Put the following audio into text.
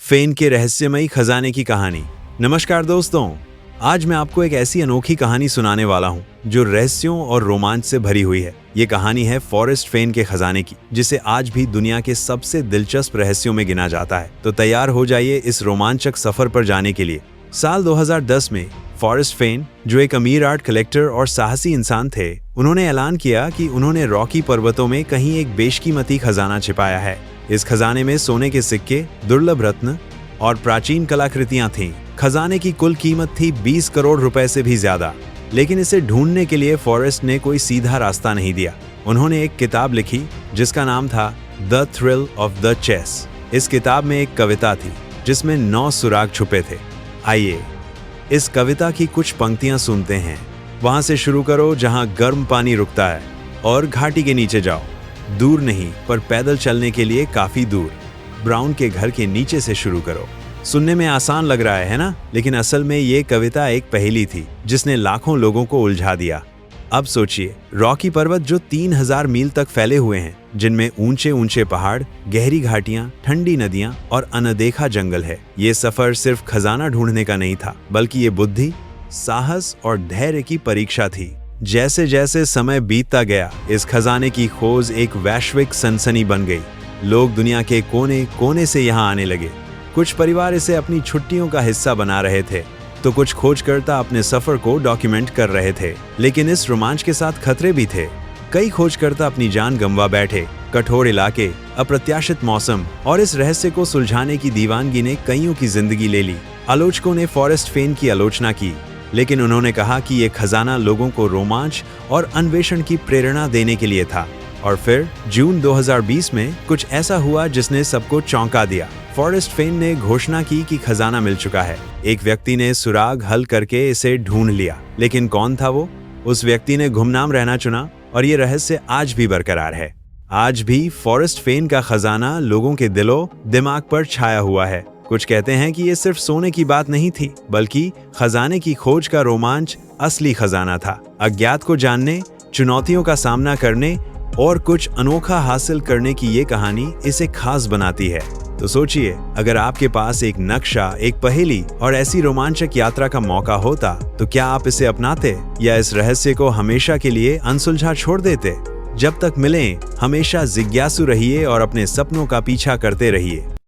फेन के रहस्यमयी खजाने की कहानी। नमस्कार दोस्तों, आज मैं आपको एक ऐसी अनोखी कहानी सुनाने वाला हूं जो रहस्यों और रोमांच से भरी हुई है। ये कहानी है फॉरेस्ट फेन के खजाने की, जिसे आज भी दुनिया के सबसे दिलचस्प रहस्यों में गिना जाता है। तो तैयार हो जाइए इस रोमांचक सफर पर जाने के लिए। साल 2010 में फॉरेस्ट फेन, जो एक अमीर आर्ट कलेक्टर और साहसी इंसान थे, उन्होंने ऐलान किया कि उन्होंने रॉकी पर्वतों में कहीं एक बेशकीमती खजाना छिपाया है। इस खजाने में सोने के सिक्के, दुर्लभ रत्न और प्राचीन कलाकृतियां थीं। खजाने की कुल कीमत थी 20 करोड़ रुपए से भी ज्यादा। लेकिन इसे ढूंढने के लिए फॉरेस्ट ने कोई सीधा रास्ता नहीं दिया। उन्होंने एक किताब लिखी जिसका नाम था the thrill of the chase. इस किताब में एक कविता थी जिसमें 9 सुराग छुपे थे। आइए इस कविता की कुछ पंक्तियां सुनते हैं। वहां से शुरू करो जहां गर्म पानी रुकता है, और घाटी के नीचे जाओ, दूर नहीं पर पैदल चलने के लिए काफी दूर। ब्राउन के घर के नीचे से शुरू करो। सुनने में आसान लग रहा है ना? लेकिन असल में ये कविता एक पहेली थी जिसने लाखों लोगों को उलझा दिया। अब सोचिए, रॉकी पर्वत जो 3000 मील तक फैले हुए हैं, जिनमें ऊंचे ऊंचे पहाड़, गहरी घाटियां, ठंडी नदियां और अनदेखा जंगल है। ये सफर सिर्फ खजाना ढूंढने का नहीं था, बल्कि ये बुद्धि, साहस और धैर्य की परीक्षा थी। जैसे जैसे समय बीतता गया, इस खजाने की खोज एक वैश्विक सनसनी बन गई। लोग दुनिया के कोने कोने से यहाँ आने लगे। कुछ परिवार इसे अपनी छुट्टियों का हिस्सा बना रहे थे, तो कुछ खोजकर्ता अपने सफर को डॉक्यूमेंट कर रहे थे। लेकिन इस रोमांच के साथ खतरे भी थे। कई खोजकर्ता अपनी जान गंवा बैठे। कठोर इलाके, अप्रत्याशित मौसम और इस रहस्य को सुलझाने की दीवानगी ने कईयों की जिंदगी ले ली। आलोचकों ने फॉरेस्ट फेन की आलोचना की, लेकिन उन्होंने कहा कि ये खजाना लोगों को रोमांच और अन्वेषण की प्रेरणा देने के लिए था। और फिर जून 2020 में कुछ ऐसा हुआ जिसने सबको चौंका दिया। फॉरेस्ट फेन ने घोषणा की कि खजाना मिल चुका है। एक व्यक्ति ने सुराग हल करके इसे ढूंढ लिया। लेकिन कौन था वो? उस व्यक्ति ने गुमनाम रहना चुना, और ये रहस्य आज भी बरकरार है। आज भी फॉरेस्ट फेन का खजाना लोगों के दिलो दिमाग पर छाया हुआ है। कुछ कहते हैं कि ये सिर्फ सोने की बात नहीं थी, बल्कि खजाने की खोज का रोमांच असली खजाना था। अज्ञात को जानने, चुनौतियों का सामना करने और कुछ अनोखा हासिल करने की ये कहानी इसे खास बनाती है। तो सोचिए, अगर आपके पास एक नक्शा, एक पहेली और ऐसी रोमांचक यात्रा का मौका होता, तो क्या आप इसे अपनाते या इस रहस्य को हमेशा के लिए अनसुलझा छोड़ देते? जब तक मिलें, हमेशा जिज्ञासु रहिए और अपने सपनों का पीछा करते रहिए।